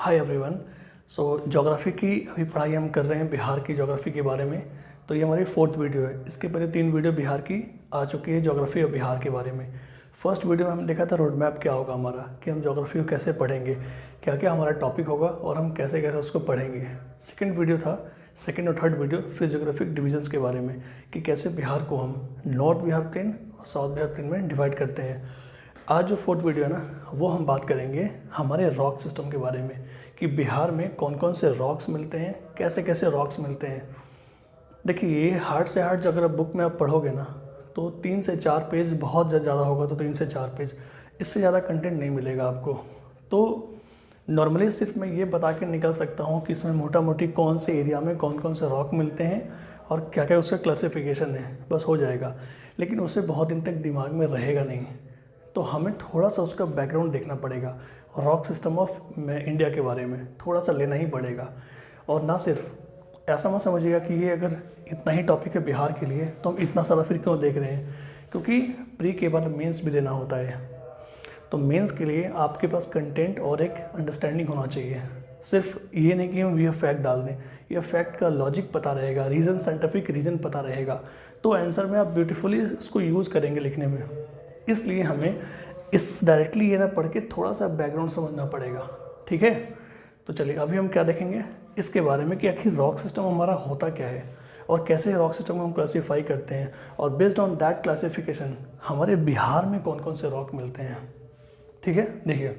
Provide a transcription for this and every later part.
Hi everyone. Geography की अभी पढ़ाई हम कर रहे हैं बिहार की ज्योग्राफी के बारे में। तो ये हमारी फोर्थ वीडियो है। इसके पहले 3 वीडियो बिहार की आ चुकी है ज्योग्राफी और बिहार के बारे में। फर्स्ट वीडियो में हमने देखा था रोड मैप क्या होगा हमारा, कि हम ज्योग्राफी को कैसे पढ़ेंगे, क्या क्या हमारा टॉपिक होगा और हम कैसे कैसे उसको पढ़ेंगे। सेकेंड वीडियो था, सेकेंड और थर्ड वीडियो फिजियोग्राफिक डिविजन्स के बारे में, कि कैसे बिहार को हम नॉर्थ बिहार प्लेन और साउथ बिहार प्लेन में डिवाइड करते हैं। आज जो फोर्थ वीडियो है ना, वो हम बात करेंगे हमारे रॉक सिस्टम के बारे में, कि बिहार में कौन कौन से रॉक्स मिलते हैं, कैसे कैसे रॉक्स मिलते हैं। देखिए, ये हार्ड से हार्ड अगर बुक में आप पढ़ोगे ना, तो 3 से 4 पेज, बहुत ज़्यादा होगा तो 3 से 4 पेज, इससे ज़्यादा कंटेंट नहीं मिलेगा आपको। तो नॉर्मली सिर्फ मैं ये बता के निकल सकता हूँ कि इसमें मोटा मोटी कौन से एरिया में कौन कौन से रॉक मिलते हैं और क्या क्या उसका क्लासिफिकेशन है, बस हो जाएगा। लेकिन उसे बहुत दिन तक दिमाग में रहेगा नहीं, तो हमें थोड़ा सा उसका बैकग्राउंड देखना पड़ेगा। रॉक सिस्टम ऑफ इंडिया के बारे में थोड़ा सा लेना ही पड़ेगा। और ना सिर्फ ऐसा मत समझिएगा कि ये अगर इतना ही टॉपिक है बिहार के लिए तो हम इतना सारा फिर क्यों देख रहे हैं, क्योंकि प्री के बाद मेंस भी देना होता है। तो मेंस के लिए आपके पास कंटेंट और एक अंडरस्टैंडिंग होना चाहिए। सिर्फ ये नहीं कि हम ये फैक्ट डाल दें, ये फैक्ट का लॉजिक पता रहेगा, रीज़न, साइंटिफिक रीज़न पता रहेगा, तो आंसर में आप ब्यूटीफुली इसको यूज़ करेंगे लिखने में। इसलिए हमें इस डायरेक्टली ये ना पढ़ के थोड़ा सा बैकग्राउंड समझना पड़ेगा, ठीक है। तो चलिए अभी हम क्या देखेंगे इसके बारे में, कि आखिर रॉक सिस्टम हमारा होता क्या है और कैसे रॉक सिस्टम को हम क्लासीफाई करते हैं, और बेस्ड ऑन दैट क्लासिफिकेशन हमारे बिहार में कौन कौन से रॉक मिलते हैं। ठीक है, देखिए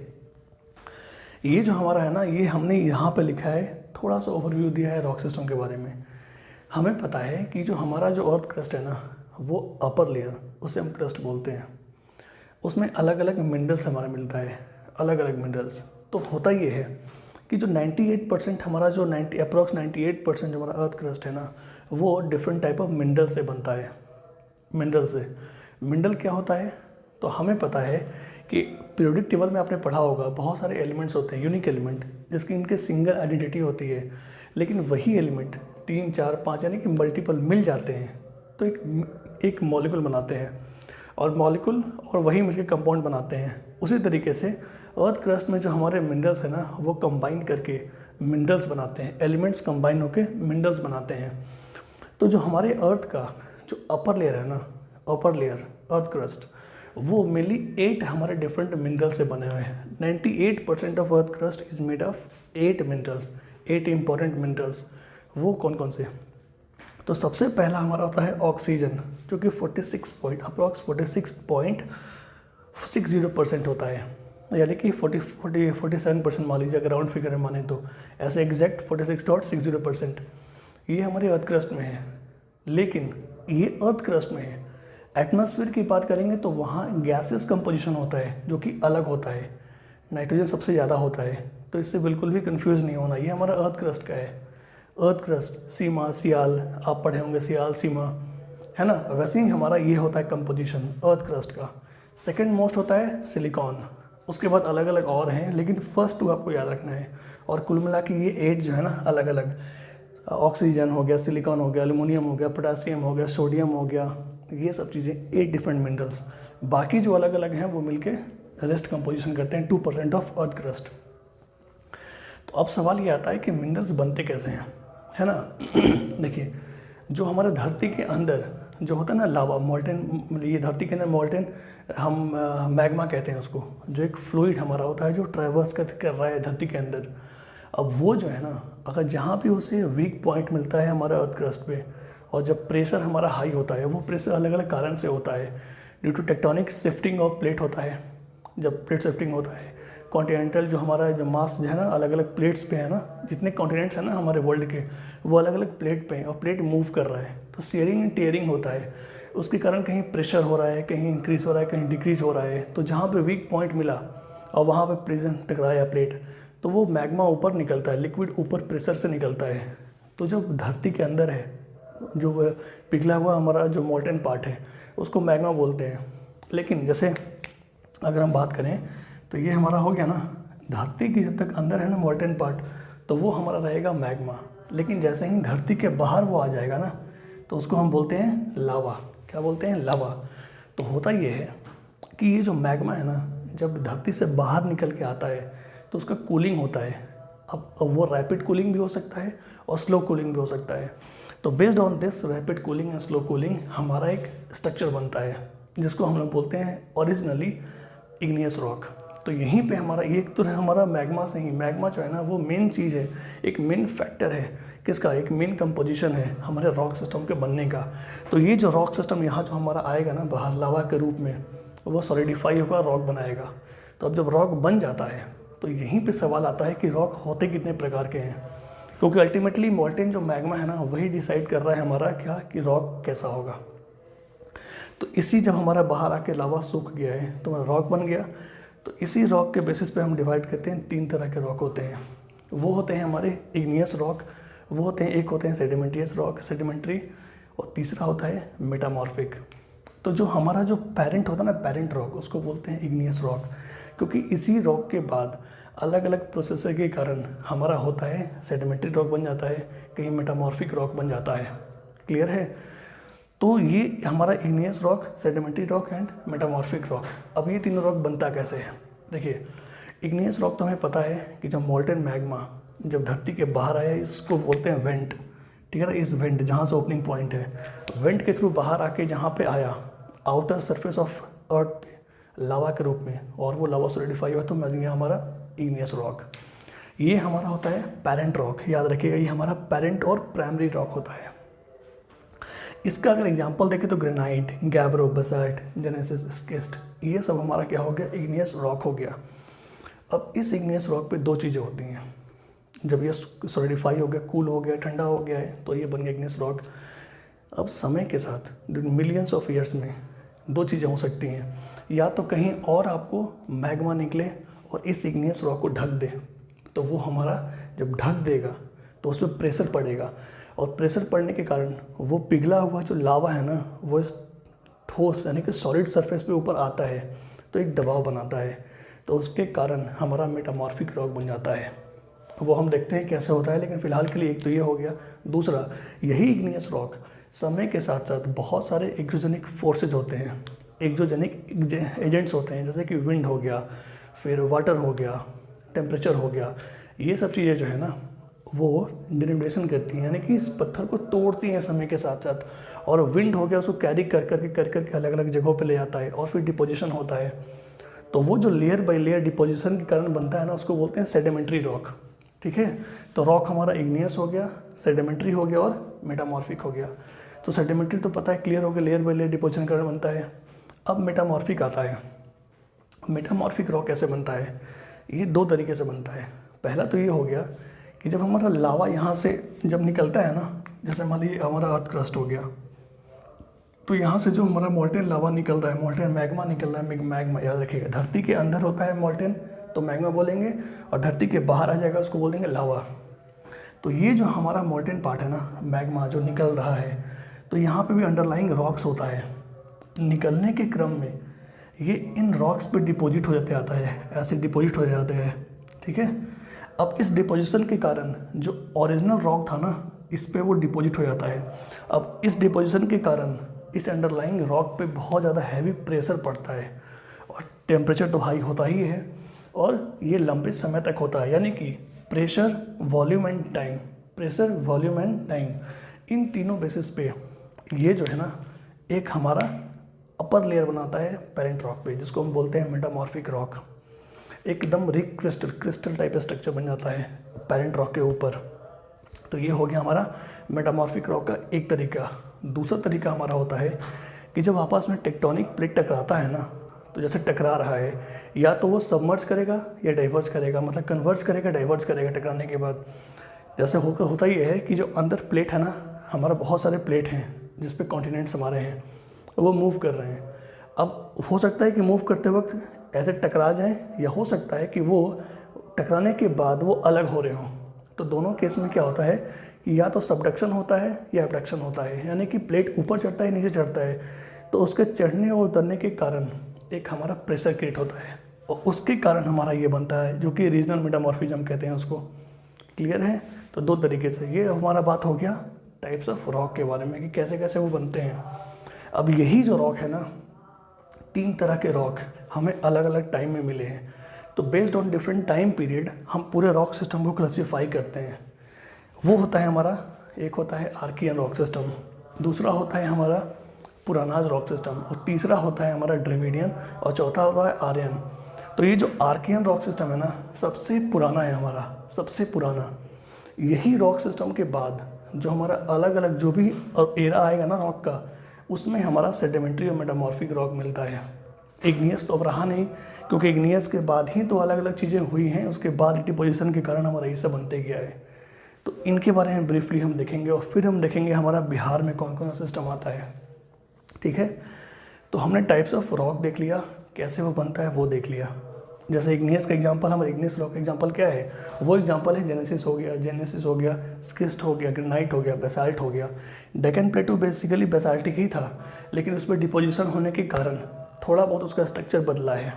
ये जो हमारा है ना, ये हमने यहाँ पे लिखा है, थोड़ा सा ओवरव्यू दिया है रॉक सिस्टम के बारे में। हमें पता है कि जो हमारा जो अर्थ क्रस्ट है ना, वो अपर लेयर, उसे हम क्रस्ट बोलते हैं। उसमें अलग अलग मिनरल्स हमारा मिलता है, अलग अलग मिनरल्स। तो होता ये है कि जो 98% हमारा जो अप्रॉक्स 98% जो हमारा अर्थ क्रस्ट है ना, वो डिफरेंट टाइप ऑफ मिनरल से बनता है। मिनरल से, मिनरल क्या होता है, तो हमें पता है कि पीरियोडिक टेबल में आपने पढ़ा होगा, बहुत सारे एलिमेंट्स होते हैं, यूनिक एलिमेंट, जिसकी इनके सिंगल आइडेंटिटी होती है। लेकिन वही एलिमेंट 3, 4, 5 यानी कि मल्टीपल मिल जाते हैं तो एक मॉलिक्यूल बनाते हैं, और मॉलिक्यूल और वही मिलकर कंपाउंड बनाते हैं। उसी तरीके से अर्थ क्रस्ट में जो हमारे मिनरल्स हैं ना, वो कंबाइन करके मिनरल्स बनाते हैं, एलिमेंट्स कंबाइन होकर मिनरल्स बनाते हैं। तो जो हमारे अर्थ का जो अपर लेयर है ना, अपर लेयर अर्थ क्रस्ट, वो मेनली 8 हमारे डिफरेंट मिनरल से बने हुए हैं। 98% of earth crust is made of 8 minerals, 8 important minerals. वो कौन कौन से? तो सबसे पहला हमारा होता है ऑक्सीजन, जो कि 46.60% होता है, यानी कि 47% मान लीजिए, अगर राउंड फिगर में माने तो, ऐसे एग्जैक्ट 46.60%। ये हमारे अर्थ क्रस्ट में है। लेकिन ये अर्थ क्रस्ट में है, एटमॉस्फेयर की बात करेंगे तो वहाँ गैसेस कंपोजिशन होता है जो कि अलग होता है। नाइट्रोजन सबसे ज़्यादा होता है, तो इससे बिल्कुल भी कंफ्यूज नहीं होना। ये हमारा अर्थ क्रस्ट का है। अर्थ क्रस्ट, सीमा, सियाल, आप पढ़े होंगे सियाल, सीमा, है ना, वैसे ही हमारा ये होता है कंपोजिशन अर्थ क्रस्ट का। सेकंड मोस्ट होता है सिलिकॉन, उसके बाद अलग अलग और हैं, लेकिन फर्स्ट 2 आपको याद रखना है। और कुल मिला के ये 8 जो है ना, अलग अलग, ऑक्सीजन हो गया, सिलिकॉन हो गया, एल्युमिनियम हो गया, पोटासियम हो गया, सोडियम हो गया, ये सब चीज़ें 8 डिफरेंट मिनरल्स। बाकी जो अलग अलग हैं वो मिलके रेस्ट कंपोजिशन करते हैं 2% ऑफ अर्थ क्रस्ट। तो अब सवाल ये आता है कि मिनरल्स बनते कैसे हैं, है ना। देखिए, जो हमारे धरती के अंदर जो होता है ना लावा, मोल्टेन, ये धरती के अंदर मोल्टेन, हम मैग्मा कहते हैं उसको, जो एक फ्लूइड हमारा होता है जो ट्रैवर्स कर रहा है धरती के अंदर। अब वो जो है ना, अगर जहाँ भी उसे वीक पॉइंट मिलता है हमारा अर्थ क्रस्ट पे, और जब प्रेशर हमारा हाई होता है, वो प्रेशर अलग अलग कारण से होता है। Due to tectonic shifting of plate होता है, जब प्लेट शिफ्टिंग होता है, कॉन्टिनेंटल जो हमारा जो मास जो है ना, अलग अलग प्लेट्स पे है ना, जितने कॉन्टिनेंट्स हैं ना हमारे वर्ल्ड के, वो अलग अलग प्लेट पे हैं और प्लेट मूव कर रहा है, तो शेयरिंग एंड टीयरिंग होता है। उसके कारण कहीं प्रेशर हो रहा है, कहीं इंक्रीज हो रहा है, कहीं डिक्रीज हो रहा है। तो जहाँ पे वीक पॉइंट मिला और वहाँ पे प्रेशर टकराया प्लेट, तो वो मैग्मा ऊपर निकलता है, लिक्विड ऊपर प्रेशर से निकलता है। तो जो धरती के अंदर है, जो पिघला हुआ हमारा जो मोल्टेन पार्ट है, उसको मैग्मा बोलते हैं। लेकिन जैसे अगर हम बात करें तो ये हमारा हो गया ना, धरती की जब तक अंदर है ना मोल्टेन पार्ट, तो वो हमारा रहेगा मैग्मा। लेकिन जैसे ही धरती के बाहर वो आ जाएगा ना, तो उसको हम बोलते हैं लावा। क्या बोलते हैं? लावा। तो होता ये है कि ये जो मैग्मा है ना, जब धरती से बाहर निकल के आता है तो उसका कूलिंग होता है, अब वो रैपिड कूलिंग भी हो सकता है और स्लो कूलिंग भी हो सकता है। तो based on this rapid cooling and slow cooling हमारा एक स्ट्रक्चर बनता है जिसको हम लोग बोलते हैं ओरिजिनली इग्नियस रॉक। तो यहीं पे हमारा एक तो है हमारा मैग्मा से ही, मैग्मा जो है ना वो मेन चीज़ है, एक मेन फैक्टर है किसका, एक मेन कंपोजिशन है हमारे रॉक सिस्टम के बनने का। तो ये जो रॉक सिस्टम यहाँ जो हमारा आएगा ना बाहर लावा के रूप में, वो सॉलिडिफाई होकर रॉक बनाएगा। तो अब जब रॉक बन जाता है तो यहीं पे सवाल आता है कि रॉक होते कितने प्रकार के हैं, क्योंकि अल्टीमेटली मोल्टेन जो मैग्मा है ना वही डिसाइड कर रहा है हमारा क्या कि रॉक कैसा होगा। तो इसी जब हमारा बाहर आके लावा सूख गया है तो हमारा रॉक बन गया। तो इसी रॉक के बेसिस पे हम डिवाइड करते हैं, 3 तरह के रॉक होते हैं। वो होते हैं हमारे इग्नियस रॉक, वो होते हैं एक होते हैं सेडिमेंटियस रॉक सेडिमेंट्री, और तीसरा होता है मेटामॉर्फिक। तो जो हमारा जो पेरेंट होता है ना पेरेंट रॉक, उसको बोलते हैं इग्नियस रॉक, क्योंकि इसी रॉक के बाद अलग अलग प्रोसेसर के कारण हमारा होता है सेडिमेंट्री रॉक बन जाता है, कहीं मेटामॉर्फिक रॉक बन जाता है। क्लियर है? तो ये हमारा igneous rock, sedimentary rock and metamorphic rock. अब ये तीनों रॉक बनता कैसे है? देखिए, इग्नियस रॉक तो हमें पता है कि जब मोल्टेन मैग्मा जब धरती के बाहर आया, इसको बोलते हैं वेंट, ठीक है ना। इस वेंट जहाँ से ओपनिंग पॉइंट है, वेंट के थ्रू बाहर आके जहाँ पे आया आउटर सरफेस ऑफ अर्थ पे लावा के रूप में, और वो लावा सॉलिडिफाई हुआ तो मिल गया हमारा इग्नियस रॉक। ये हमारा होता है पेरेंट रॉक, याद रखिएगा ये हमारा पेरेंट और प्राइमरी रॉक होता है। इसका अगर एग्जांपल देखें तो ग्रेनाइट, गैब्रो, बसाल्ट, जेनेसिस, स्किस्ट, ये सब हमारा क्या हो गया, इग्नियस रॉक हो गया। अब इस इग्नियस रॉक पे 2 चीज़ें होती हैं, जब ये सॉलिडिफाई हो गया, कूल हो गया, ठंडा हो गया है तो ये बन गया इग्नियस रॉक। अब समय के साथ मिलियंस ऑफ ईयर्स में 2 चीज़ें हो सकती हैं, या तो कहीं और आपको मैग्मा निकले और इस इग्नियस रॉक को ढक दे, तो वो हमारा जब ढक देगा तो उस पर प्रेशर पड़ेगा, और प्रेशर पड़ने के कारण वो पिघला हुआ जो लावा है ना वो इस ठोस यानी कि सॉलिड सरफेस पे ऊपर आता है, तो एक दबाव बनाता है, तो उसके कारण हमारा मेटामॉर्फिक रॉक बन जाता है। वो हम देखते हैं कैसे होता है, लेकिन फिलहाल के लिए एक तो ये हो गया। दूसरा, यही इग्नियस रॉक समय के साथ साथ बहुत सारे एक्सोजेनिक फोर्सेज होते हैं, एक्सोजेनिक एजेंट्स होते हैं, जैसे कि विंड हो गया, फिर वाटर हो गया, टेम्परेचर हो गया, ये सब चीज़ें जो है ना वो डिनोमिनेशन करती हैं, यानी कि इस पत्थर को तोड़ती हैं समय के साथ साथ, और विंड हो गया उसको कैरी कर करके अलग अलग जगहों पे ले जाता है, और फिर डिपोजिशन होता है। तो वो जो लेयर बाय लेयर डिपोजिशन के कारण बनता है ना उसको बोलते हैं सेडिमेंट्री रॉक। ठीक है, तो रॉक हमारा इग्नियस हो गया, सेडिमेंट्री हो गया और मेटामॉर्फिक हो गया। तो सेडिमेंट्री तो पता है क्लियर हो गया, लेयर बाय लेयर डिपोजिशन के कारण बनता है। अब मेटामॉर्फिक आता है। मेटामॉर्फिक रॉक कैसे बनता है? ये 2 तरीके से बनता है। पहला तो ये हो गया कि जब हमारा लावा यहाँ से जब निकलता है ना, जैसे मान लीजिए हमारा अर्थ क्रस्ट हो गया, तो यहाँ से जो हमारा मोल्टेन लावा निकल रहा है, मोल्टेन मैग्मा निकल रहा है, मैग्मा याद रखिएगा धरती के अंदर होता है मोल्टेन तो मैग्मा बोलेंगे, और धरती के बाहर आ जाएगा उसको बोलेंगे लावा। तो ये जो हमारा मोल्टेन पार्ट है ना, मैग्मा जो निकल रहा है, तो यहाँ पे भी अंडरलाइंग रॉक्स होता है। निकलने के क्रम में ये इन रॉक्स पे डिपॉजिट हो जाते आता है, ऐसे डिपॉजिट हो जाते हैं। ठीक है, अब इस डिपोजिशन के कारण जो ओरिजिनल रॉक था ना, इस पे वो डिपॉजिट हो जाता है। अब इस डिपोजिशन के कारण इस अंडरलाइंग रॉक पे बहुत ज़्यादा हैवी प्रेशर पड़ता है, और टेम्परेचर तो हाई होता ही है, और ये लंबे समय तक होता है, यानी कि pressure, volume and time, pressure, volume and time, इन तीनों बेसिस पे ये जो है ना एक हमारा अपर लेयर बनाता है पेरेंट रॉक पे, जिसको हम बोलते हैं मेटामॉर्फिक रॉक। एकदम रिक क्रिस्टल टाइप स्ट्रक्चर बन जाता है पेरेंट रॉक के ऊपर। तो ये हो गया हमारा मेटामॉर्फिक रॉक का एक तरीका। दूसरा तरीका हमारा होता है कि जब आपस में टेक्टोनिक प्लेट टकराता है ना, तो जैसे टकरा रहा है, या तो वो सबमर्ज करेगा या डाइवर्ज करेगा, मतलब कन्वर्ज करेगा, डाइवर्ज करेगा टकराने के बाद। जैसे होता ये है कि जो अंदर प्लेट है ना, हमारा बहुत सारे प्लेट हैं जिस पे कॉन्टिनेंट्स हमारे हैं, वो मूव कर रहे हैं। अब हो सकता है कि मूव करते वक्त ऐसे टकरा जाएं, या हो सकता है कि वो टकराने के बाद वो अलग हो रहे हों। तो दोनों केस में क्या होता है कि या तो सबडक्शन होता है या एबडक्शन होता है, यानी कि प्लेट ऊपर चढ़ता है नीचे चढ़ता है, तो उसके चढ़ने और उतरने के कारण एक हमारा प्रेशर क्रिएट होता है, और उसके कारण हमारा ये बनता है, जो कि रीजनल मेटामॉर्फिज्म कहते हैं उसको। क्लियर है? तो 2 तरीके से ये हमारा बात हो गया टाइप्स ऑफ रॉक के बारे में कि कैसे कैसे वो बनते हैं। अब यही जो रॉक है ना, 3 तरह के रॉक हमें अलग अलग टाइम में मिले हैं। तो based on different time period हम पूरे रॉक सिस्टम को क्लासीफाई करते हैं। वो होता है हमारा, एक होता है आर्कियन रॉक सिस्टम, दूसरा होता है हमारा पुरानाज रॉक सिस्टम, और तीसरा होता है हमारा ड्रेविडियन, और चौथा होता है आर्यन। तो ये जो आर्कियन रॉक सिस्टम है ना, सबसे पुराना है हमारा, सबसे पुराना। यही रॉक सिस्टम के बाद जो हमारा अलग अलग जो भी एरा आएगा ना रॉक का, उसमें हमारा सेडिमेंट्री और मेटामॉर्फिक रॉक मिलता है। इग्नियस तो अब रहा नहीं, क्योंकि इग्नियस के बाद ही तो अलग अलग चीज़ें हुई हैं, उसके बाद डिपोजिशन के कारण हमारा ये सब बनते गया है। तो इनके बारे में ब्रीफली हम देखेंगे, और फिर हम देखेंगे हमारा बिहार में कौन कौन सा सिस्टम आता है। ठीक है, तो हमने टाइप्स ऑफ रॉक देख लिया, कैसे वो बनता है वो देख लिया। जैसे इग्नियस का एग्जांपल, हमारे इग्नियस रॉक का एग्जांपल क्या है, वो एग्जांपल है जेनेसिस हो गया, स्किस्ट हो गया, ग्रेनाइट हो गया, बेसाल्ट हो गया। डेक्कन प्लेटू बेसिकली बेसाल्टिक ही था, लेकिन उस पर डिपोजिशन होने के कारण थोड़ा बहुत उसका स्ट्रक्चर बदला है,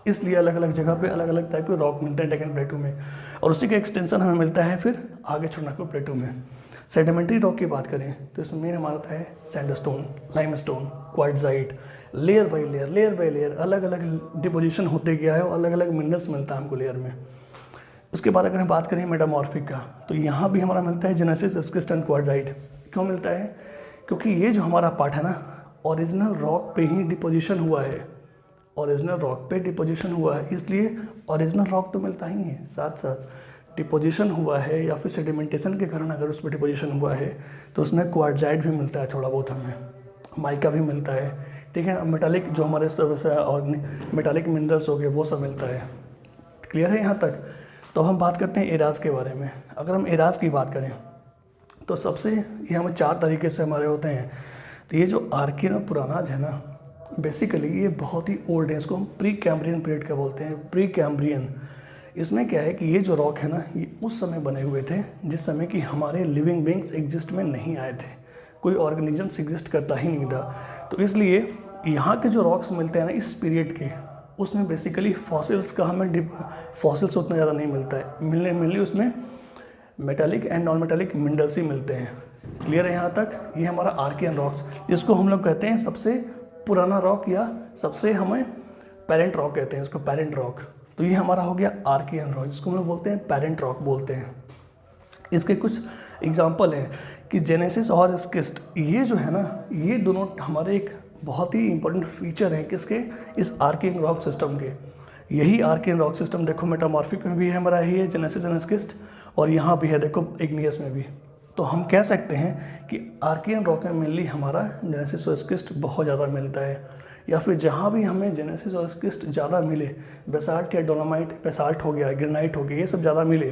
इसलिए अलग अलग जगह पे अलग अलग टाइप के रॉक मिलते हैं डेक्कन प्लेटू में, और उसी का एक्सटेंशन हमें मिलता है फिर आगे छोड़नागपुर प्लेटू में। सेडिमेंट्री रॉक की बात करें तो इसमें मेन हमारा आता है sandstone, limestone, quartzite, layer by layer अलग अलग डिपोजिशन होते गया है, और अलग अलग मिनरल्स मिलता है हमको लेयर में। उसके बाद अगर हम बात करें मेटामॉर्फिक का, तो यहाँ भी हमारा मिलता है जेनेसिस, स्किस्ट एंड क्वार्ट्जाइट। क्यों मिलता है? क्योंकि ये जो हमारा पार्ट है ना, ओरिजिनल रॉक पे ही डिपोजिशन हुआ है, ओरिजिनल रॉक पे डिपोजिशन हुआ है, इसलिए ओरिजिनल रॉक तो मिलता ही है, साथ साथ डिपोजिशन हुआ है या फिर सेडिमेंटेशन के कारण अगर उस पर डिपोजिशन हुआ है तो उसमें क्वार्ट्जाइट भी मिलता है, थोड़ा बहुत हमें माइका भी मिलता है। ठीक है, मेटालिक जो हमारे सब और मेटालिक मिनरल्स हो गए वो सब मिलता है। क्लियर है यहाँ तक? तो हम बात करते हैं एराज के बारे में। अगर हम एराज की बात करें तो सबसे ये हमें 4 तरीके से हमारे होते हैं। तो ये जो आर्कियन और पुरानाज है ना, बेसिकली ये बहुत ही ओल्ड है, इसको हम प्री कैम्ब्रियन पीरियड का बोलते हैं, प्री कैम्ब्रियन। इसमें क्या है कि ये जो रॉक है ना, ये उस समय बने हुए थे जिस समय कि हमारे लिविंग बींग्स एग्जिस्ट में नहीं आए थे, कोई ऑर्गेनिजम्स एग्जिस्ट करता ही नहीं था। तो इसलिए यहाँ के जो रॉक्स मिलते हैं ना इस पीरियड के, उसमें बेसिकली फॉसिल्स का हमें फॉसिल्स उतना ज़्यादा नहीं मिलता है, मिलने उसमें metallic and non metallic minerals ही मिलते हैं। क्लियर है यहाँ तक? ये हमारा आर्कियन रॉक्स, जिसको हम लोग कहते हैं सबसे पुराना रॉक, या सबसे हमें पेरेंट रॉक कहते हैं, इसको पेरेंट रॉक। तो ये हमारा हो गया आर्कियन रॉक, जिसको हम लोग बोलते हैं पेरेंट रॉक बोलते हैं। इसके कुछ एग्जाम्पल हैं कि जेनेसिस और स्किस्ट, ये जो है ना, ये दोनों हमारे एक बहुत ही इंपॉर्टेंट फीचर हैं किसके, इस आर्कियन रॉक सिस्टम के। यही आर्कियन रॉक सिस्टम देखो मेटामॉर्फिक में भी है हमारा, यही है जेनेसिस एंड स्किस्ट, और यहाँ भी है देखो इग्नियस में भी। तो हम कह सकते हैं कि आर्कियन रॉक में मेनली हमारा जेनेसिस और स्किस्ट बहुत ज़्यादा मिलता है, या फिर जहाँ भी हमें जेनेसिस और स्किस्ट ज़्यादा मिले, बेसाल्ट या डोलोमाइट, बेसाल्ट हो गया, ग्रेनाइट हो गया, ये सब ज़्यादा मिले,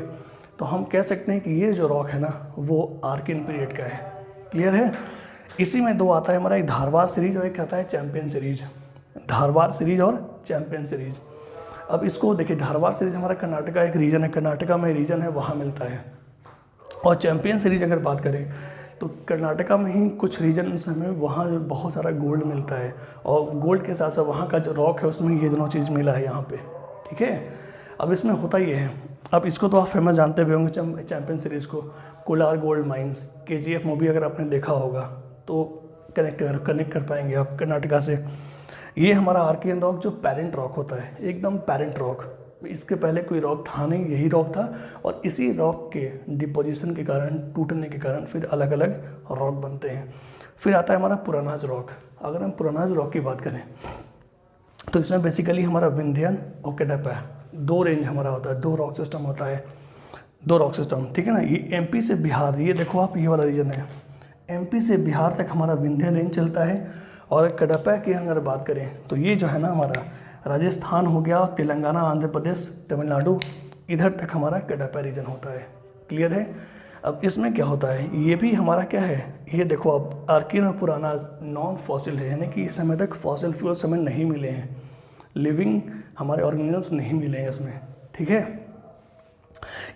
तो हम कह सकते हैं कि ये जो रॉक है ना वो आर्कियन पीरियड का है। क्लियर है? इसी में 2 आता है हमारा, एक धारवाड़ सीरीज और एक आता है चैंपियन सीरीज। धारवाड़ सीरीज और चैंपियन सीरीज। अब इसको देखिए, धारवाड़ सीरीज हमारा कर्नाटका एक रीजन है, कर्नाटका में रीजन है, वहाँ मिलता है। और चैंपियन सीरीज अगर बात करें तो कर्नाटका में ही कुछ रीजन में वहाँ बहुत सारा गोल्ड मिलता है, और गोल्ड के साथ साथ वहाँ का जो रॉक है उसमें ये दोनों चीज़ मिला है यहाँ पे। ठीक है, अब इसमें होता ये है, अब इसको तो आप फेमस जानते भी होंगे चैंपियन सीरीज़ को, Kolar gold mines, KGF movie अगर आपने देखा होगा तो कनेक्ट कर पाएंगे आप कर्नाटका से। ये हमारा आर्कियन रॉक जो पेरेंट रॉक होता है, एकदम पेरेंट रॉक, इसके पहले कोई रॉक था नहीं, यही रॉक था, और इसी रॉक के डिपोजिशन के कारण, टूटने के कारण फिर अलग अलग रॉक बनते हैं। फिर आता है हमारा पुरानाज रॉक। अगर हम पुरानाज रॉक की बात करें तो इसमें बेसिकली हमारा विंध्यन और कैडापा, 2 रेंज हमारा होता है, 2 रॉक सिस्टम होता है, 2 रॉक सिस्टम। ठीक है ना, ये MP से बिहार, ये देखो आप, ये वाला रीजन है, MP से बिहार तक हमारा विंध्य रेंज चलता है। और कैडापा की अगर बात करें तो ये जो है ना हमारा राजस्थान हो गया, तेलंगाना, आंध्र प्रदेश, तमिलनाडु, इधर तक हमारा कैडापा रीजन होता है। क्लियर है? अब इसमें क्या होता है, ये भी हमारा क्या है, ये देखो अब आर्कियन और पुराना नॉन फॉसिल है, यानी कि इस समय तक फॉसिल फ्यूल्स हमें नहीं मिले हैं, लिविंग हमारे ऑर्गेनिजम्स नहीं मिले हैं इसमें। ठीक है,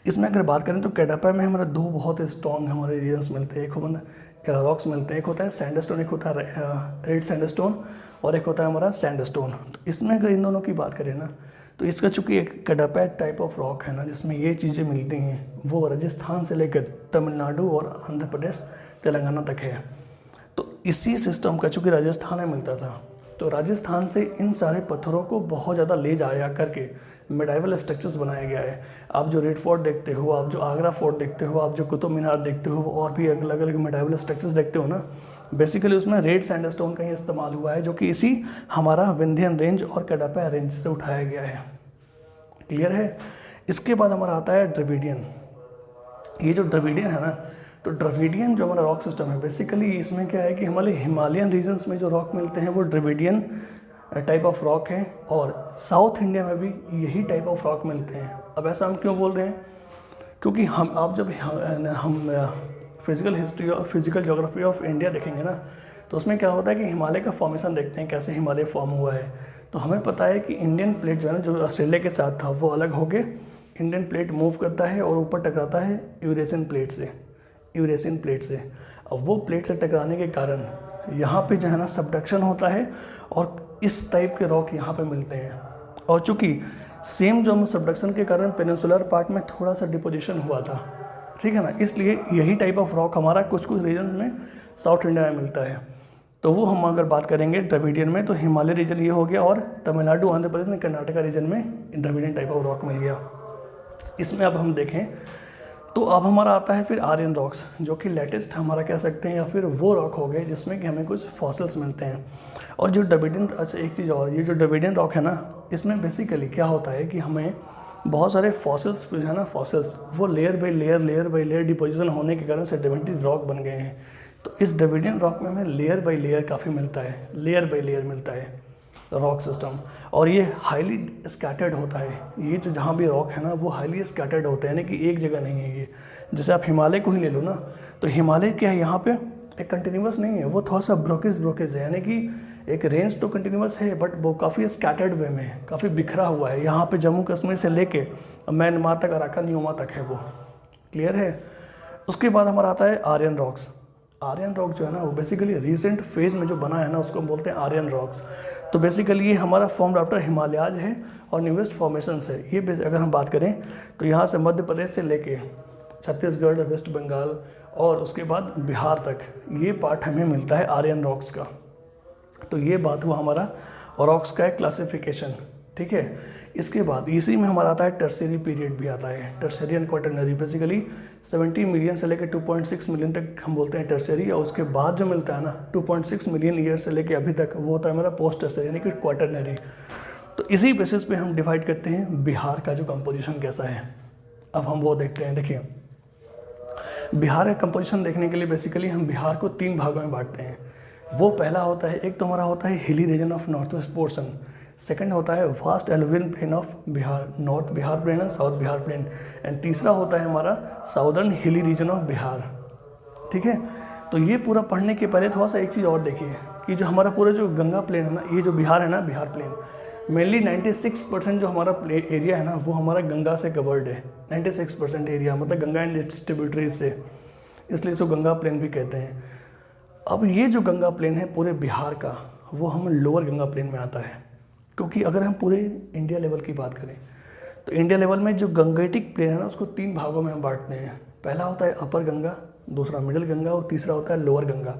इसमें अगर बात करें तो कैडापा में हमारे 2 बहुत स्ट्रॉन्ग हमारे रीजन्स मिलते हैं, एक रॉक्स मिलते हैं, एक होता है सैंडस्टोन, एक होता है रेड सैंडस्टोन, और एक होता है हमारा सैंडस्टोन। तो इसमें अगर इन दोनों की बात करें ना, तो इसका चूंकि एक कैडापा टाइप ऑफ रॉक है ना जिसमें ये चीज़ें मिलती हैं, वो राजस्थान से लेकर तमिलनाडु और आंध्र प्रदेश, तेलंगाना तक है। तो इसी सिस्टम का चूँकि राजस्थान में मिलता था, तो राजस्थान से इन सारे पत्थरों को बहुत ज़्यादा ले जाया करके मेडाइवल स्ट्रक्चर्स बनाया गया है। आप जो रेड फोर्ट देखते हो, आप जो आगरा फोर्ट देखते हो, आप जो कुतुब मीनार देखते हो और भी अलग अलग मेडाइवल स्ट्रक्चर्स देखते हो ना, बेसिकली उसमें रेड सैंडस्टोन का ही इस्तेमाल हुआ है, जो कि इसी हमारा विंध्यन रेंज और कैडापा रेंज से उठाया गया है। क्लियर है। इसके बाद हमारा आता है द्रविडियन। ये जो द्रविडियन है ना, तो द्रविडियन जो हमारा रॉक सिस्टम है, बेसिकली इसमें क्या है कि हमारे हिमालयन रीजन्स में जो रॉक मिलते हैं वो द्रविडियन टाइप ऑफ रॉक है, और साउथ इंडिया में भी यही टाइप ऑफ रॉक मिलते हैं। अब ऐसा हम क्यों बोल रहे हैं? क्योंकि आप जब हम फिजिकल हिस्ट्री और फिजिकल ज्योग्राफी ऑफ इंडिया देखेंगे ना, तो उसमें क्या होता है कि हिमालय का फॉर्मेशन देखते हैं, कैसे हिमालय फॉर्म हुआ है। तो हमें पता है कि इंडियन प्लेट जो है ना, जो ऑस्ट्रेलिया के साथ था, वो अलग होके इंडियन प्लेट मूव करता है और ऊपर टकराता है यूरेशियन प्लेट से। अब वो प्लेट से टकराने के कारण यहाँ पे जो है ना सबडक्शन होता है और इस टाइप के रॉक यहाँ पे मिलते हैं। और चूँकि सेम जो हम सबडक्शन के कारण पेनिनसुलर पार्ट में थोड़ा सा डिपोजिशन हुआ था, ठीक है ना, इसलिए यही टाइप ऑफ रॉक हमारा कुछ रीजन में साउथ इंडिया में मिलता है। तो वो हम अगर बात करेंगे द्रविडियन में, तो हिमालय रीजन ये हो गया, और तमिलनाडु, आंध्र प्रदेश में, कर्नाटका रीजन में द्रविडियन टाइप ऑफ रॉक मिल गया। इसमें अब हम देखें तो अब हमारा आता है फिर आर्यन रॉक्स, जो कि लेटेस्ट हमारा कह सकते हैं, या फिर वो रॉक हो गए जिसमें कि हमें कुछ फॉसिल्स मिलते हैं। और जो द्रविडियन, अच्छा एक चीज़ और, ये जो द्रविडियन रॉक है ना, इसमें बेसिकली क्या होता है कि हमें बहुत सारे फॉसिल्स जो है ना, फॉसिल्स वो लेयर बाई लेयर डिपोजिशन होने के कारण सेडिमेंट्री रॉक बन गए हैं। तो इस द्रविडियन रॉक में हमें लेयर बाई लेयर काफ़ी मिलता है, लेयर बाई लेयर मिलता है रॉक सिस्टम, और ये हाईली स्कैटर्ड होता है। ये जो जहाँ भी रॉक है ना, वो हाईली स्कैटर्ड होते हैं, यानी कि एक जगह नहीं है ये। जैसे आप हिमालय को ही ले लो ना, तो हिमालय क्या है, यहाँ पे एक कंटिन्यूस नहीं है, वो थोड़ा सा ब्रोकेज है, यानी कि एक रेंज तो कंटिन्यूस है, बट वो काफ़ी स्कैटर्ड वे में है, काफ़ी बिखरा हुआ है। यहाँ पे जम्मू कश्मीर से लेके म्यांमार तक, अराकान नियोमा तक है वो। क्लियर है। उसके बाद हमारा आता है आर्यन रॉक्स। आर्यन रॉक जो है ना, वो बेसिकली रिसेंट फेज में जो बना है ना, उसको हम बोलते हैं आर्यन रॉक्स। तो बेसिकली ये हमारा फॉर्म आफ्टर हिमालयाज है और न्यूएस्ट फॉर्मेशंस है। ये अगर हम बात करें तो यहाँ से मध्य प्रदेश से लेके छत्तीसगढ़, वेस्ट बंगाल और उसके बाद बिहार तक ये पार्ट हमें मिलता है आर्यन रॉक्स का। तो ये बात हुआ हमारा रॉक्स का एक क्लासिफिकेशन, ठीक है। इसके बाद इसी में हमारा आता है टर्शियरी पीरियड भी आता है, tertiary and quaternary. Basically 70 million से लेकर 2.6 मिलियन तक हम बोलते हैं टर्शियरी, और उसके बाद जो मिलता है ना 2.6 मिलियन ईयर से लेकर अभी तक, वो होता है हमारा पोस्ट टर्शियरी यानी कि क्वाटरनरी। तो इसी बेसिस पे हम डिवाइड करते हैं बिहार का जो कंपोजिशन कैसा है। अब हम वो देखते हैं। देखिए, बिहार का कंपोजिशन देखने के लिए बेसिकली हम बिहार को 3 भागों में बांटते हैं। वो पहला होता है, एक तो हमारा होता है hilly region of north west portion, second होता है vast alluvial plain of Bihar, north Bihar plain and south Bihar plain, and तीसरा होता है हमारा साउदर्न हिली रीजन ऑफ बिहार, ठीक है। तो ये पूरा पढ़ने के पहले थोड़ा सा एक चीज़ और देखिए कि जो हमारा पूरा जो गंगा प्लेन है ना, ये जो बिहार है ना, बिहार प्लेन मेनली 96% जो हमारा एरिया है ना, वो हमारा गंगा से कवर्ड है। 96% एरिया मतलब गंगा एंड इट्स ट्रिब्यूटरीज से, इसलिए इसको गंगा प्लेन भी कहते हैं। अब ये जो गंगा प्लेन है पूरे बिहार का, वो हम लोअर गंगा प्लेन में आता है। क्योंकि अगर हम पूरे इंडिया लेवल की बात करें तो इंडिया लेवल में जो गंगेटिक प्लेन है ना, उसको 3 भागों में हम बांटते हैं। पहला होता है अपर गंगा, दूसरा मिडिल गंगा और तीसरा होता है लोअर गंगा।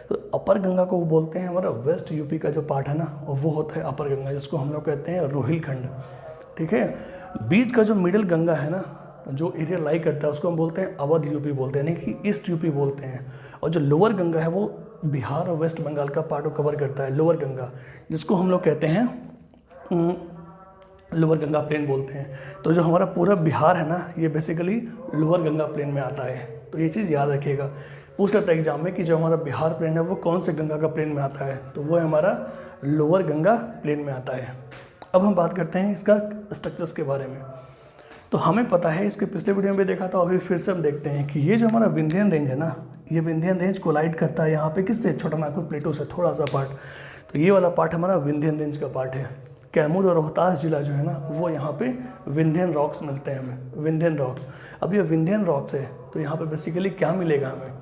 तो अपर गंगा को वो बोलते हैं, हमारा वेस्ट यूपी का जो पार्ट है ना, वो होता है अपर गंगा, जिसको हम लोग कहते हैं रोहिलखंड, ठीक है। बीच का जो मिडिल गंगा है ना, जो एरिया लाई करता है, उसको हम बोलते हैं अवध यूपी बोलते हैं, यानी कि ईस्ट यूपी बोलते हैं। और जो लोअर गंगा है वो बिहार और वेस्ट बंगाल का पार्ट को कवर करता है, लोअर गंगा, जिसको हम लोग कहते हैं लोअर गंगा प्लेन बोलते हैं। तो जो हमारा पूरा बिहार है ना, ये बेसिकली लोअर गंगा प्लेन में आता है। तो ये चीज़ याद रखिएगा, पूछ लेता है एग्जाम में कि जो हमारा बिहार प्लेन है वो कौन से गंगा का प्लेन में आता है, तो वो है हमारा लोअर गंगा प्लेन में आता है। अब हम बात करते हैं इसका स्ट्रक्चर्स के बारे में। तो हमें पता है, इसके पिछले वीडियो में भी देखा था, अभी फिर से हम देखते हैं कि ये जो हमारा विंध्यन रेंज है ना, ये विंध्यन रेंज कोलाइड करता है यहाँ पे किससे, छोटा नागपुर प्लेटो से थोड़ा सा पार्ट। तो ये वाला पार्ट हमारा विंध्यन रेंज का पार्ट है। कैमूर और रोहतास जिला जो है ना, वो यहाँ पे विंध्यन रॉक्स मिलते हैं हमें, विंध्यन रॉक्स। अब ये विंध्यन रॉक्स है, तो यहाँ पे बेसिकली क्या मिलेगा हमें।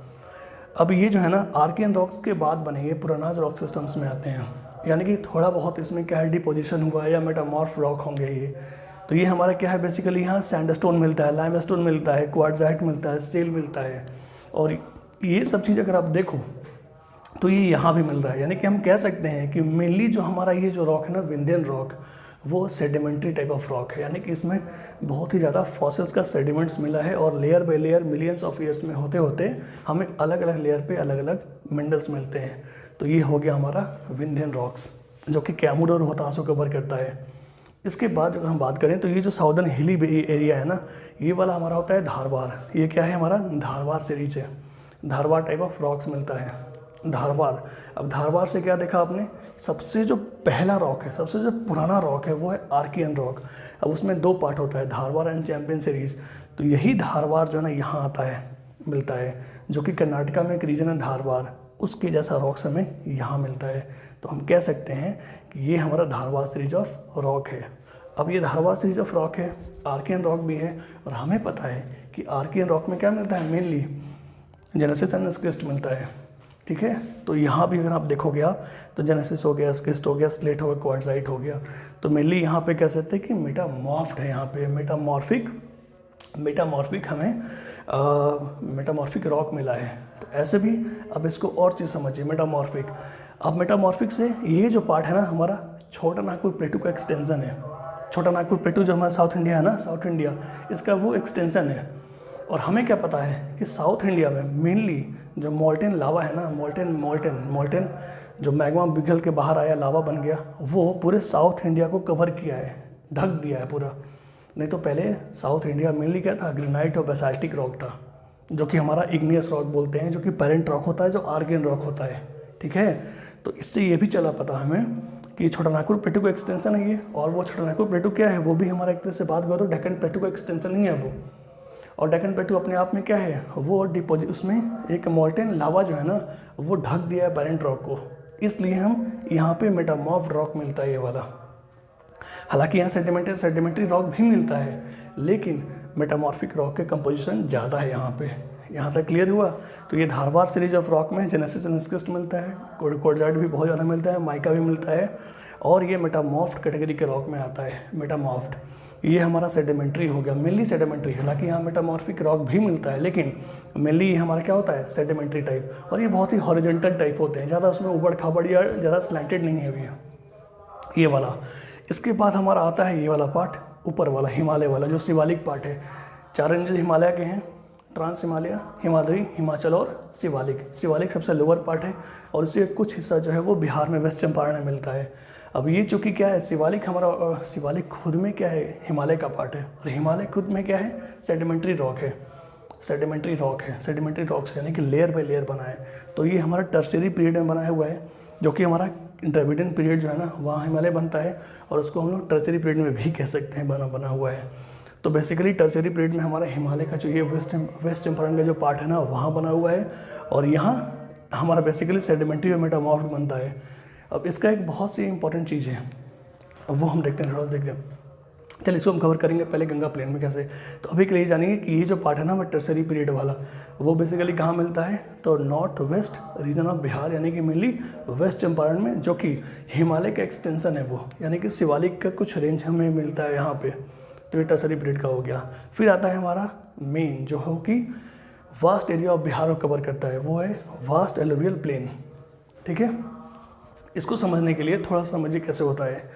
अब ये जो है ना आर्कियन रॉक्स के बाद बने ये पुरानाज रॉक सिस्टम्स में आते हैं, यानी कि थोड़ा बहुत इसमें क्या है डिपोजिशन हुआ है या मेटामॉर्फ रॉक होंगे ये। तो ये हमारा क्या है बेसिकली, यहाँ सैंडस्टोन मिलता है, लाइमस्टोन मिलता है, क्वार्ट्जाइट मिलता है, सेल मिलता है, और ये सब चीज़ अगर आप देखो तो ये यहाँ भी मिल रहा है। यानी कि हम कह सकते हैं कि मेनली जो हमारा ये जो रॉक है ना, विंध्यन रॉक, वो सेडिमेंट्री टाइप ऑफ रॉक है, यानी कि इसमें बहुत ही ज़्यादा फॉसिल्स का सेडिमेंट्स मिला है और layer by layer millions of years में होते होते हमें अलग अलग लेयर पे अलग अलग मिनरल्स मिलते हैं। तो ये हो गया हमारा विंध्यन रॉक्स, जो कि कैमूर और रोहतास को कवर करता है। इसके बाद अगर हम बात करें तो ये जो साउदर्न हिली एरिया है ना, ये वाला हमारा होता है धारवाड़। ये क्या है, हमारा धारवाड़ सीरीज है, धारवाड़ टाइप ऑफ रॉक्स मिलता है। धारवाड़, अब धारवाड़ से क्या देखा आपने, सबसे जो पहला रॉक है, सबसे जो पुराना रॉक है वो है आर्कियन रॉक। अब उसमें 2 पार्ट होता है, धारवाड़ एंड चैंपियन सीरीज। तो यही धारवाड़ जो है ना यहाँ आता है, मिलता है, जो कि कर्नाटका में एक रीजन है धारवाड़, उसके जैसा रॉक्स हमें यहाँ मिलता है। तो हम कह सकते हैं कि ये हमारा धारवाड़ सीरीज ऑफ रॉक है। अब ये धारवाड़ सीरीज ऑफ रॉक है, आर्कियन रॉक भी है, और हमें पता है कि आर्कियन रॉक में क्या मिलता है, मेनली जेनेसिस एंड स्किस्ट मिलता है। ठीक है, तो यहाँ भी अगर आप देखोगे आप तो जेनेसिस हो गया, स्किस्ट हो गया, स्लेट हो गया, क्वार्टजाइट हो गया। तो मेनली यहाँ पे कह सकते हैं कि मेटामॉर्फ्ड है, यहाँ पे मेटामॉर्फिक हमें मेटामॉर्फिक रॉक मिला है। तो ऐसे भी अब इसको और चीज़ समझिए, मेटामॉर्फिक। अब मेटामॉर्फिक से ये जो पार्ट है ना हमारा छोटा नागपुर प्लेटू का एक्सटेंशन है। छोटा नागपुर प्लेटू जो हमारा साउथ इंडिया है ना, साउथ इंडिया, इसका वो एक्सटेंशन है। और हमें क्या पता है कि साउथ इंडिया में मेनली जो मोल्टेन लावा है ना, मोल्टेन जो मैग्मा पिघल के बाहर आया, लावा बन गया, वो पूरे साउथ इंडिया को कवर किया है, ढक दिया है पूरा। नहीं तो पहले साउथ इंडिया मेनली क्या था, ग्रेनाइट और बेसाल्टिक रॉक था, जो कि हमारा इग्नियस रॉक बोलते हैं, जो कि पेरेंट रॉक होता है, जो आर्कियन रॉक होता है। ठीक है, तो इससे ये भी चला पता हमें कि छोटा नागपुर प्लेटू का एक्सटेंशन है ये। और वो छोटा नागपुर प्लेटू क्या है, वो भी हमारा एक तरह से बात करो तो डेक्कन प्लेटू का एक्सटेंशन ही है वो। और डेक्कन प्लेटू अपने आप में क्या है, वो डिपोजिट, उसमें एक मोल्टेन लावा जो है ना वो ढक दिया है पेरेंट रॉक को, इसलिए हम यहाँ पे मेटामॉर्फ्ड रॉक मिलता है ये वाला। हालांकि यहाँ सेडिमेंट्री रॉक भी मिलता है, लेकिन मेटामॉर्फिक रॉक के कंपोजिशन ज़्यादा है यहाँ पे। यहाँ तक क्लियर हुआ। तो ये धारवाड़ सीरीज ऑफ रॉक में जेनेसिस एंड स्किस्ट मिलता है, क्वार्टजाइट भी बहुत ज़्यादा मिलता है, माइका भी मिलता है, और ये मेटामॉर्फ्ड कैटेगरी के रॉक में आता है। मेटामॉर्फ्ड ये हमारा सेडिमेंट्री हो गया, मेनली सेडिमेंट्री। हालांकि यहाँ मेटामॉर्फिक रॉक भी मिलता है, लेकिन मेनली ये हमारा क्या होता है, सेडिमेंट्री टाइप। और ये बहुत ही हॉरिजॉन्टल टाइप होते हैं, ज़्यादा उसमें उबड़ खाबड़ या ज़्यादा स्लैंटेड नहीं है भैया, ये वाला। इसके बाद हमारा आता है ये वाला पार्ट, ऊपर वाला हिमालय वाला, जो शिवालिक पार्ट है। 4 रेंजेस हिमालय के हैं, ट्रांस हिमालय, हिमाद्री, हिमाचल और शिवालिक। शिवालिक सबसे लोअर पार्ट है, और इससे कुछ हिस्सा जो है वो बिहार में, वेस्ट चंपारण में मिलता है। अब ये चूँकि क्या है, शिवालिक हमारा, शिवालिक खुद में क्या है, हिमालय का पार्ट है, और हिमालय खुद में क्या है, सेडिमेंट्री रॉक है। सेडिमेंट्री रॉक्स यानी कि लेयर बाय लेयर बना है। तो ये हमारा टर्शियरी पीरियड में बनाया हुआ है, जो कि हमारा इंटरमीडिएट पीरियड जो है ना, वहाँ हिमालय बनता है, और उसको हम लोग टर्शियरी पीरियड में भी कह सकते हैं, बना हुआ है। तो बेसिकली टर्शियरी पीरियड में हमारा हिमालय का जो ये वेस्ट चंपारण का जो पार्ट है ना, वहाँ बना हुआ है, और यहाँ हमारा बेसिकली सेडिमेंट्री और मेटामॉर्फ्ड बनता है। अब इसका एक बहुत सी इंपॉर्टेंट चीज़ है, अब वो हम देखते हैं, थोड़ा देखते हैं। चलिए इसको हम कवर करेंगे पहले गंगा प्लेन में कैसे। तो अभी के लिए जानेंगे कि ये जो पार्ट है ना, वो टर्शियरी पीरियड वाला, वो बेसिकली कहाँ मिलता है, तो north west region of Bihar, यानी कि मेनली वेस्ट चंपारण में, जो कि हिमालय का एक्सटेंशन है वो, यानी कि शिवालिक का कुछ रेंज हमें मिलता है यहाँ पे। तो ये टर्शियरी पीरियड का हो गया। फिर आता है हमारा मेन, जो हो कि वास्ट एरिया ऑफ बिहार को कवर करता है, वो है वास्ट एलुवियल प्लेन। ठीक है, इसको समझने के लिए थोड़ा सा समझिए कैसे होता है।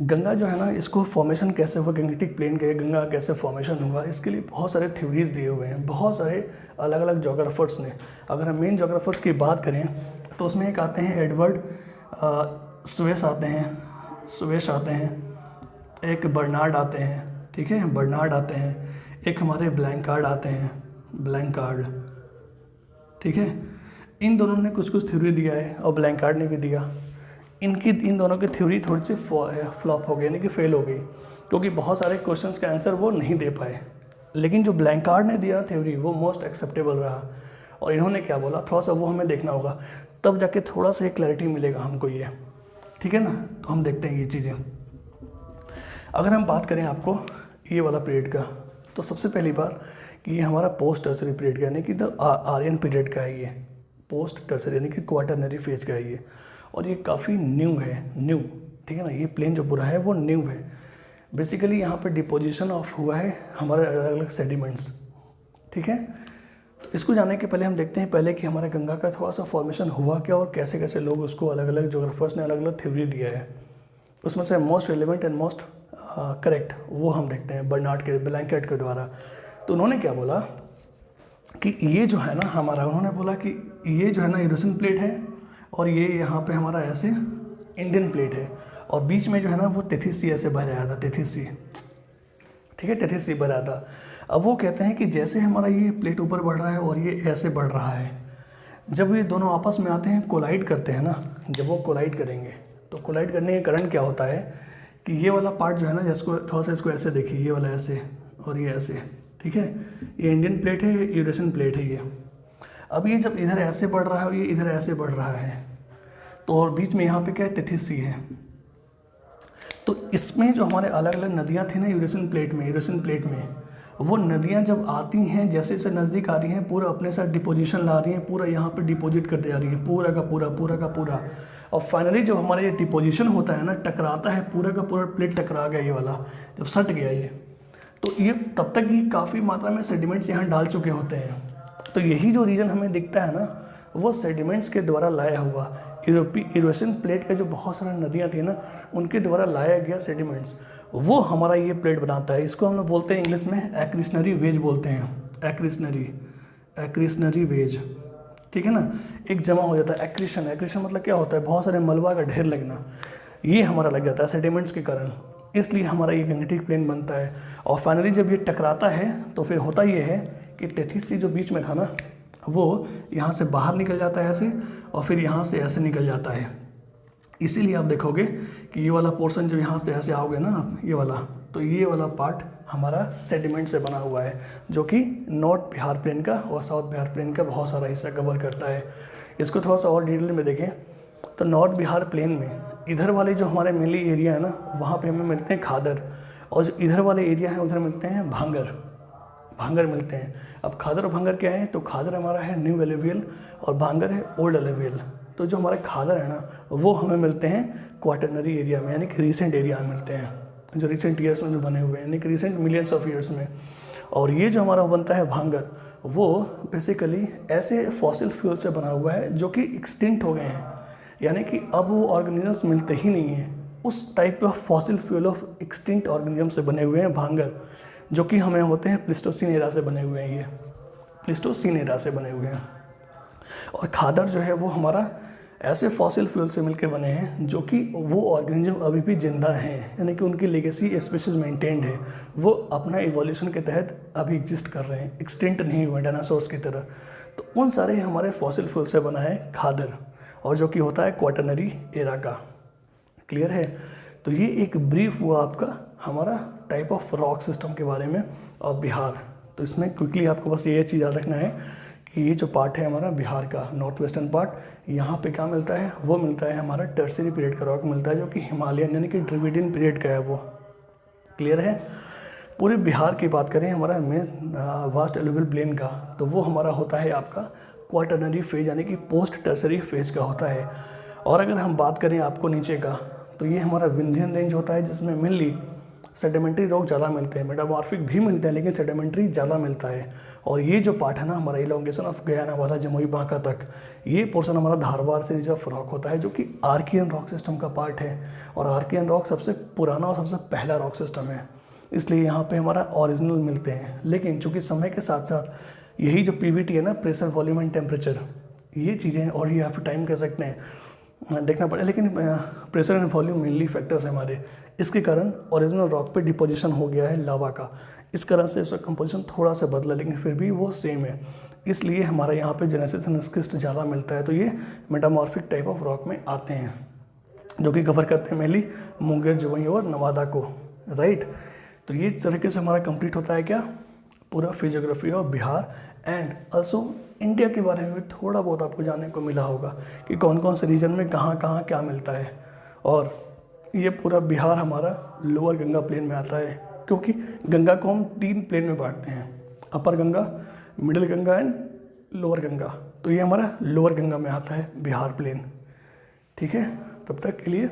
गंगा जो है ना, इसको फॉर्मेशन कैसे हुआ, गंगेटिक प्लेन का गंगा कैसे फॉर्मेशन हुआ, इसके लिए बहुत सारे थ्योरीज दिए हुए हैं, बहुत सारे अलग अलग जोग्राफर्स ने। अगर हम मेन जोग्राफर्स की बात करें तो उसमें एक आते हैं एडवर्ड स्वेस आते हैं, एक बर्नार्ड आते हैं, ठीक है, बर्नार्ड आते हैं, एक हमारे ब्लैंकार्ड आते हैं, ब्लैंकार्ड, ठीक है। इन दोनों ने कुछ थ्योरी दिया है, और ब्लैंकार्ड ने भी दिया। इन दोनों की थ्योरी थोड़ी सी फ्लॉप हो गई, यानी कि फेल हो गई, क्योंकि बहुत सारे क्वेश्चंस का आंसर वो नहीं दे पाए। लेकिन जो ब्लैंकार्ड ने दिया थ्योरी, वो मोस्ट एक्सेप्टेबल रहा। और इन्होंने क्या बोला, थोड़ा सा वो हमें देखना होगा, तब जाके थोड़ा सा क्लैरिटी मिलेगा हमको ये, ठीक है ना। तो हम देखते हैं ये चीज़ें। अगर हम बात करें आपको ये वाला पीरियड का, तो सबसे पहली बात कि ये हमारा पोस्ट टर्शरी पीरियड का, यानी कि द आर्यन पीरियड का है। ये पोस्ट टर्शरी यानी कि क्वाटरनरी फेज का है ये, और ये काफ़ी न्यू है, ठीक है ना। ये प्लेन जो पूरा है वो न्यू है। बेसिकली यहाँ पे डिपोजिशन ऑफ हुआ है हमारे अलग अलग सेडिमेंट्स, ठीक है। तो इसको जानने के पहले हम देखते हैं पहले कि हमारे गंगा का थोड़ा सा फॉर्मेशन हुआ क्या, और कैसे कैसे लोग उसको अलग अलग जोग्राफर्स ने अलग अलग थ्योरी दिया है। उसमें से most relevant and most correct वो हम देखते हैं बर्नार्ड के ब्लैंकेट के द्वारा। तो उन्होंने क्या बोला कि ये जो है ना हमारा, उन्होंने बोला कि ये जो है ना यूरेशियन प्लेट है और ये यहाँ पे हमारा ऐसे इंडियन प्लेट है, और बीच में जो है ना वो टेथिस सी ऐसे बह रहा था, टेथिस सी, ठीक है, टेथिस सी बह रहा था। अब वो कहते हैं कि जैसे हमारा ये प्लेट ऊपर बढ़ रहा है और ये ऐसे बढ़ रहा है, जब ये दोनों आपस में आते हैं, कोलाइड करते हैं ना, जब वो कोलाइड करेंगे तो कोलाइड करने के कारण क्या होता है कि ये वाला पार्ट जो है ना, जिसको थोड़ा सा इसको ऐसे देखिए, ये वाला ऐसे और ये ऐसे, ठीक है, ये इंडियन प्लेट है, ये यूरेशियन प्लेट है ये। अब ये जब इधर ऐसे बढ़ रहा है और ये इधर ऐसे बढ़ रहा है, तो और बीच में यहाँ पे क्या है, टेथिस सी है। तो इसमें जो हमारे अलग अलग नदियाँ थी ना यूरेशियन प्लेट में, वो नदियाँ जब आती हैं, जैसे जैसे नज़दीक आ रही हैं, पूरा अपने साथ डिपोजिशन ला रही हैं, पूरा यहाँ पे डिपॉजिट करते जा रही हैं, पूरा का पूरा। और फाइनली जब हमारा ये डिपोजिशन होता है ना, टकराता है, पूरा का पूरा प्लेट टकरा गया, ये वाला जब सट गया ये, तो ये तब तक ही काफ़ी मात्रा में सेडिमेंट्स यहाँ डाल चुके होते हैं। तो यही जो रीजन हमें दिखता है ना, वो सेडिमेंट्स के द्वारा लाया हुआ यूरेशियन प्लेट का जो बहुत सारी नदियाँ थी ना, उनके द्वारा लाया गया सेडिमेंट्स, वो हमारा ये प्लेट बनाता है। इसको हम लोग बोलते हैं इंग्लिश में एक्रिशनरी वेज बोलते हैं, एक्रिशनरी वेज, ठीक है ना, एक जमा हो जाता है। एक्रिशन मतलब क्या होता है, बहुत सारे मलबा का ढेर लगना, ये हमारा लग जाता है सेडिमेंट्स के कारण, इसलिए हमारा ये गंगटिक प्लेन बनता है। और फाइनली जब ये टकराता है तो फिर होता ये है कि टेथिस सी जो बीच में था ना, वो यहाँ से बाहर निकल जाता है ऐसे, और फिर यहाँ से ऐसे निकल जाता है। इसीलिए आप देखोगे कि ये वाला पोर्शन जब यहाँ से ऐसे आओगे ना आप, ये वाला, तो ये वाला पार्ट हमारा सेडिमेंट से बना हुआ है, जो कि नॉर्थ बिहार प्लेन का और साउथ बिहार प्लेन का बहुत सारा हिस्सा कवर करता है। इसको थोड़ा सा और डिटेल में देखें तो नॉर्थ बिहार प्लेन में इधर वाले जो हमारे मेनली एरिया है ना, वहाँ पे हमें मिलते हैं खादर, और जो इधर वाले एरिया है उधर मिलते हैं भांगर मिलते हैं। अब खादर और भांगर क्या है, तो खादर हमारा है न्यू एलुवियल और भांगर है ओल्ड एलुवियल। तो जो हमारे खादर है ना, वो हमें मिलते हैं क्वाटरनरी एरिया में, यानी कि रिसेंट एरिया में मिलते हैं, जो रिसेंट ईयर्स में जो बने हुए हैं, यानी कि रिसेंट मिलियंस ऑफ ईयर्स में। और ये जो हमारा बनता है भांगर, वो बेसिकली ऐसे फॉसिल फ्यूल से बना हुआ है जो कि एक्सटिंक्ट हो गए हैं, यानी कि अब वो ऑर्गेनिजम्स मिलते ही नहीं हैं। उस type of fossil fuel of extinct organism से बने हुए हैं भांगर, जो कि हमें होते हैं प्लिस्टोसीन एरा से बने हुए हैं, ये प्लिस्टोसीन एरा से बने हुए हैं। और खादर जो है वो हमारा ऐसे फॉसिल फ्यूल से मिलकर बने हैं जो कि वो ऑर्गेनिज्म अभी भी जिंदा हैं, यानी कि उनकी लेगेसी स्पीशीज मेंटेन्ड है, वो अपना इवोल्यूशन के तहत अभी एग्जिस्ट कर रहे हैं, एक्सटिंक्ट नहीं हुए डायनासोर्स की तरह। तो उन सारे हमारे फॉसिल फ्यूल से बना है खादर, और जो कि होता है क्वाटरनरी एरा का। क्लियर है? तो ये एक ब्रीफ हुआ आपका हमारा टाइप ऑफ रॉक सिस्टम के बारे में और बिहार। तो इसमें क्विकली आपको बस ये चीज़ याद रखना है कि ये जो पार्ट है हमारा बिहार का नॉर्थ वेस्टर्न पार्ट, यहाँ पे क्या मिलता है, वो मिलता है हमारा टर्शियरी पीरियड का रॉक मिलता है, जो कि हिमालयन यानी कि ड्रविडियन पीरियड का है वो। क्लियर है? पूरे बिहार की बात करें हमारा मेन वास्ट एलुवियल प्लेन का, तो वो हमारा होता है आपका क्वाटरनरी फेज, यानी कि पोस्ट टर्शियरी फेज का होता है। और अगर हम बात करें आपको नीचे का, तो ये हमारा विंध्यन रेंज होता है, जिसमें मेनली सेडिमेंट्री रॉक ज़्यादा मिलते हैं, मेटामॉर्फिक भी मिलते हैं लेकिन सेडिमेंट्री ज़्यादा मिलता है। और ये जो पार्ट है ना हमारा इलोंगेशन ऑफ गयाना वाला जमुई बांका तक, ये पोर्शन हमारा धारवाड़ से जो रॉक होता है, जो कि आर्कियन रॉक सिस्टम का पार्ट है। और आर्कियन रॉक सबसे पुराना और सबसे पहला रॉक सिस्टम है, इसलिए यहाँ पे हमारा ओरिजिनल मिलते हैं। लेकिन चूँकि समय के साथ साथ यही जो पीवीटी है ना, प्रेशर वॉल्यूम एंड टेम्परेचर, ये चीज़ें और ये आप टाइम कह सकते हैं, देखना पड़े। लेकिन pressure and volume mainly factors हैं हमारे, इसके कारण ओरिजिनल रॉक पे डिपोजिशन हो गया है लावा का। इस कारण से उसका कंपोजिशन थोड़ा सा बदला, लेकिन फिर भी वो सेम है, इसलिए हमारा यहाँ पे जेनेसिस एंड स्किस्ट ज़्यादा मिलता है। तो ये मेटामॉर्फिक टाइप ऑफ रॉक में आते हैं, जो कि कवर करते हैं मेनली मुंगेर, जमुई और नवादा को, राइट। तो ये तरीके से हमारा कंप्लीट होता है क्या, पूरा physiography of Bihar. And also India के बारे में थोड़ा बहुत आपको जानने को मिला होगा कि कौन कौन से रीजन में कहाँ कहाँ क्या मिलता है। और ये पूरा बिहार हमारा लोअर गंगा प्लेन में आता है, क्योंकि गंगा को हम 3 प्लेन में बांटते हैं, upper Ganga, middle Ganga and lower Ganga. तो ये हमारा लोअर गंगा में आता है बिहार प्लेन, ठीक है। तब तक के लिए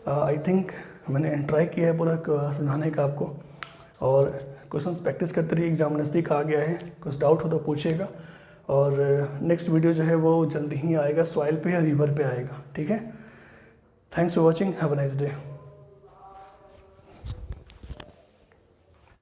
आई थिंक मैंने ट्राई किया है पूरा समझाने का आपको, और क्वेश्चंस प्रैक्टिस करते रहिए, एग्जाम नज़दीक आ गया है, कुछ डाउट हो तो पूछिएगा। और नेक्स्ट वीडियो जो है वो जल्दी ही आएगा, सॉइल पे या रिवर पे आएगा, ठीक है। Thanks for watching, have a nice day.